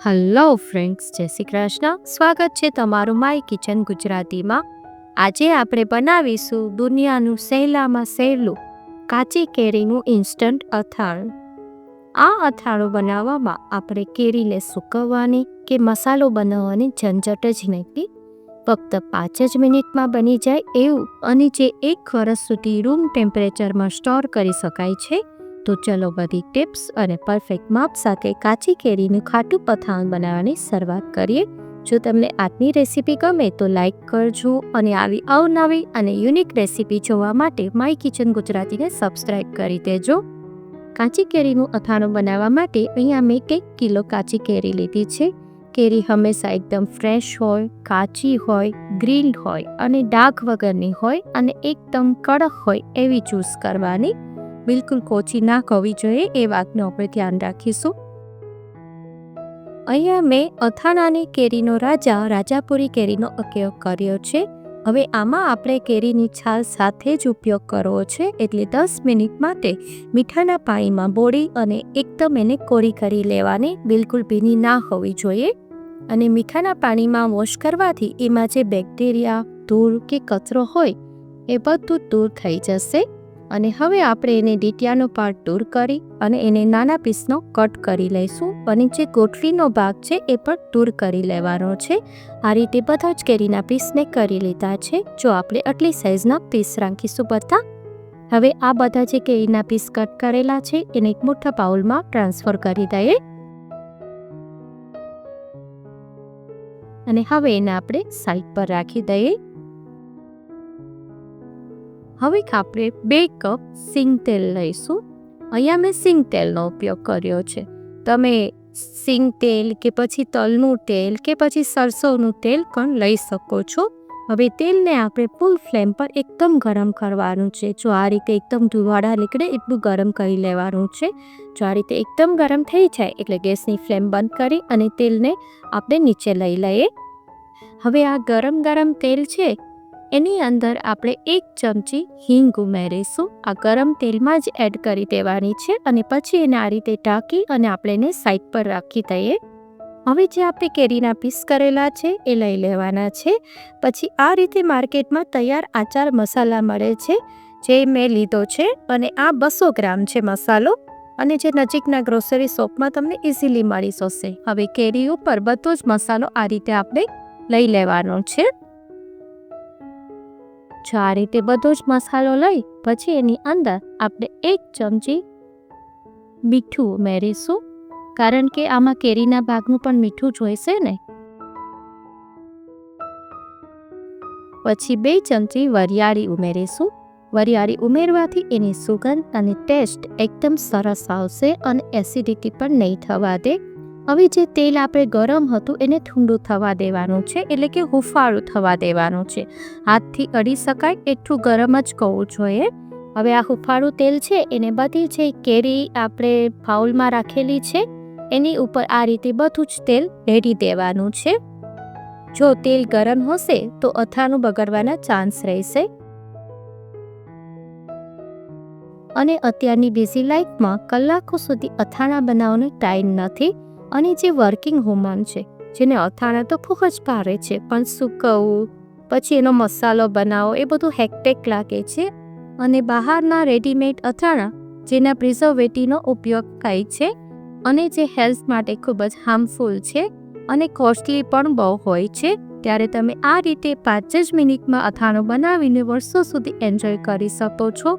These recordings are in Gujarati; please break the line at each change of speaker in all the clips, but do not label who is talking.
હલો ફ્રેન્ડ્સ, જય શ્રી કૃષ્ણ. સ્વાગત છે તમારું માય કિચન ગુજરાતીમાં. આજે આપણે બનાવીશું દુનિયાનું સહેલામાં સહેલું કાચી કેરીનું ઇન્સ્ટન્ટ અથાણું. આ અથાણું બનાવવામાં આપણે કેરીને સૂકવવાની કે મસાલો બનાવવાની ઝંઝટ જ નથી. ફક્ત 5 જ મિનિટમાં બની જાય એવું અને જે 1 વર્ષ સુધી રૂમ ટેમ્પરેચરમાં સ્ટોર કરી શકાય છે. તો ચલો બધી ટિપ્સ અને પરફેક્ટ માપ સાથે કાચી કેરીનું ખાટું અથાણું બનાવવાની શરૂઆત કરીએ. જો તમને આજની રેસીપી ગમે તો લાઈક કરજો અને આવી અવનવી અને યુનિક રેસીપી જોવા માટે માય કિચન ગુજરાતીને સબસ્ક્રાઈબ કરી દેજો. કાચી કેરીનું અથાણું બનાવવા માટે અહીંયા મેં 1 કિલો કાચી કેરી લીધી છે. કેરી હંમેશા એકદમ ફ્રેશ હોય, કાચી હોય, ગ્રીલ્ડ હોય અને ડાઘ વગરની હોય અને એકદમ કડક હોય એવી ચૂઝ કરવાની. બિલકુલ કોચી ના હોવી જોઈએ એ વાતનું આપણે ધ્યાન રાખીશું. અહીંયા મેં અથાણાની કેરીનો રાજાપુરી કેરીનો ઉપયોગ કર્યો છે. હવે આમાં આપણે કેરીની છાલ સાથે જ ઉપયોગ કરવો છે, એટલે 10 મિનિટ માટે મીઠાના પાણીમાં બોળી અને એકદમ એને કોરી કરી લેવાની. બિલકુલ ભીની ના હોવી જોઈએ. અને મીઠાના પાણીમાં વોશ કરવાથી એમાં જે બેક્ટેરિયા, ધૂળ કે કચરો હોય એ બધું દૂર થઈ જશે. અને હવે આપણે એને ડીટિયાનો પાર્ટ દૂર કરી અને એને નાના પીસનો કટ કરી લઈશું. અને જે ગોટલીનો ભાગ છે એ પણ દૂર કરી લેવાનો છે. આ રીતે બધા જ કેરીના પીસને કરી લીધા છે. જો આપણે આટલી સાઈઝના પીસ રાખીશું બધા. હવે આ બધા જે કેરીના પીસ કટ કરેલા છે એને એક મોટા બાઉલમાં ટ્રાન્સફર કરી દઈએ. અને હવે એને આપણે સાઈડ પર રાખી દઈએ. હવે આપણે 2 કપ સિંગ તેલ લઈશું. અહીંયા મેં સિંગ તેલનો ઉપયોગ કર્યો છે. તમે સિંગ તેલ કે પછી તલનું તેલ કે પછી સરસોનું તેલ પણ લઈ શકો છો. હવે તેલને આપણે ફૂલ ફ્લેમ પર એકદમ ગરમ કરવાનું છે. જો આ રીતે એકદમ ધુવાડા નીકળે એટલું ગરમ કરી લેવાનું છે. જો આ રીતે એકદમ ગરમ થઈ જાય એટલે ગેસની ફ્લેમ બંધ કરી અને તેલને આપણે નીચે લઈ લઈએ. હવે આ ગરમ તેલ છે એની અંદર આપણે 1 ચમચી હિંગ ઉમેરીશું. આ ગરમ તેલમાં જ એડ કરી દેવાની છે અને પછી એને આ રીતે ઢાંકી અને આપણે એને સાઈડ પર રાખી દઈએ. હવે જે આપણે કેરીના પીસ કરેલા છે એ લઈ લેવાના છે. પછી આ રીતે માર્કેટમાં તૈયાર આચાર મસાલા મળે છે, જે મેં લીધો છે. અને આ 200 ગ્રામ છે મસાલો, અને જે નજીકના ગ્રોસરી શોપમાં તમને ઇઝીલી મળી જશે. હવે કેરી ઉપર બધો જ મસાલો આ રીતે આપણે લઈ લેવાનો છે. જો આ રીતે બધો જ મસાલો લઈ પછી એની અંદર આપણે 1 ચમચી મીઠું ઉમેરીશું, કારણ કે આમાં કેરીના ભાગનું પણ મીઠું જોઈશે ને. પછી 2 ચમચી વરિયાળી ઉમેરીશું. વરિયાળી ઉમેરવાથી એની સુગંધ અને ટેસ્ટ એકદમ સરસ આવશે અને એસિડિટી પણ નહીં થવા દે. હવે જે તેલ આપણે ગરમ હતું એને ઠંડુ થવા દેવાનું છે, એટલે કે હુંફાળું થવા દેવાનું છે. હાથથી અડી શકાય એટલું ગરમ જ કરવું જોઈએ. હવે આ હુંફાળું તેલ છે એને બધી જે કેરી આપણે બાઉલમાં રાખેલી છે એની ઉપર આ રીતે બધું જ તેલ રેડી દેવાનું છે. જો તેલ ગરમ હશે તો અથાણું બગડવાના ચાન્સ રહેશે. અને અત્યારની બિઝી લાઈફમાં કલાકો સુધી અથાણા બનાવવાનો ટાઈમ નથી. અને જે વર્કિંગ વુમન છે જેને અથાણા તો ખૂબ જ ભારે છે, પણ સૂકવવું પછી એનો મસાલો બનાવો એ બધું હેક્ટિક લાગે છે. અને બહારના રેડીમેડ અથાણા જેના પ્રિઝર્વેટિવનો ઉપયોગ થાય છે અને જે હેલ્થ માટે ખૂબ જ હાર્મફુલ છે અને કોસ્ટલી પણ બહુ હોય છે, ત્યારે તમે આ રીતે 5 જ મિનિટમાં અથાણું બનાવીને વર્ષો સુધી એન્જોય કરી શકો છો.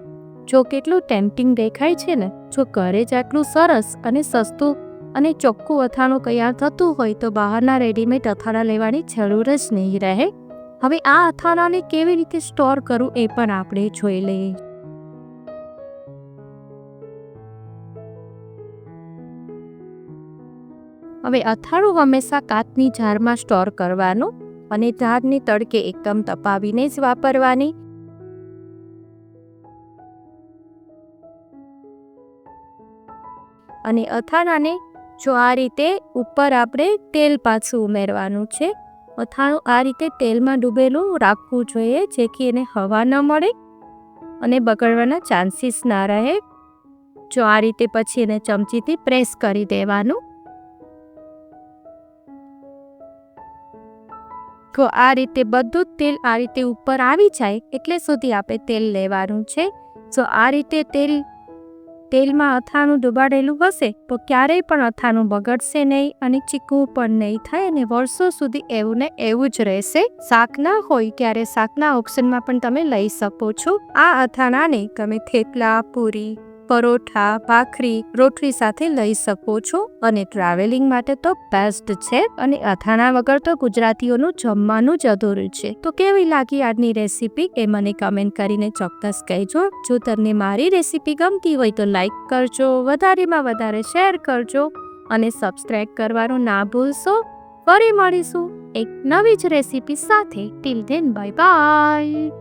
જો કેટલું ટેમ્પટિંગ દેખાય છે ને. જો ઘરે જ આટલું સરસ અને સસ્તું અને ચોખ્ખું અથાણું તૈયાર થતું હોય તો બહારના રેડીમેડ અથાણા લેવાની જરૂર જ નહીં રહે. હવે આ અથાણાને કેવી રીતે સ્ટોર કરવું એ પણ આપણે જોઈ લઈએ. હવે અથાણું હંમેશા કાચની જારમાં સ્ટોર કરવાનું અને જારની તડકે એકદમ તપાવીને જ વાપરવાની. અને અથાણાને જો આ રીતે ઉપર આપણે તેલ પાછું ઉમેરવાનું છે. અથાણું આ રીતે તેલમાં ડૂબેલું રાખવું જોઈએ, જેથી એને હવા ન મળે અને બગડવાના ચાન્સીસ ના રહે. જો આ રીતે પછી એને ચમચીથી પ્રેસ કરી દેવાનું. તો આ રીતે બધું જ તેલ આ રીતે ઉપર આવી જાય એટલે સુધી આપણે તેલ લેવાનું છે. જો આ રીતે તેલમાં અથાણું ડુબાડેલું હશે તો ક્યારેય પણ અથાણું બગડશે નહીં અને ચીકણું પણ નહીં થાય અને વર્ષો સુધી એવું ને એવું જ રહેશે. શાક ના હોય ત્યારે શાકના ઓપ્શનમાં પણ તમે લઈ શકો છો. આ અથાણાને તમે થેપલા, પૂરી, પરોઠા, ભાખરી, રોટલી સાથે લઈ શકો છો અને ટ્રાવેલિંગ માટે તો બેસ્ટ છે. અને અથાણા વગર તો ગુજરાતીઓનું જમવાનું જ અધૂરું છે. તો કેવી લાગી આજની રેસીપી એ મને કમેન્ટ કરીને ચોક્કસ કહેજો. જો તમને મારી રેસીપી ગમતી હોય તો લાઈક કરજો, વધારેમાં વધારે શેર કરજો અને સબસ્ક્રાઇબ કરવાનું ના ભૂલશો. ફરી મળીશું એક નવી જ રેસીપી સાથે. Till then bye bye.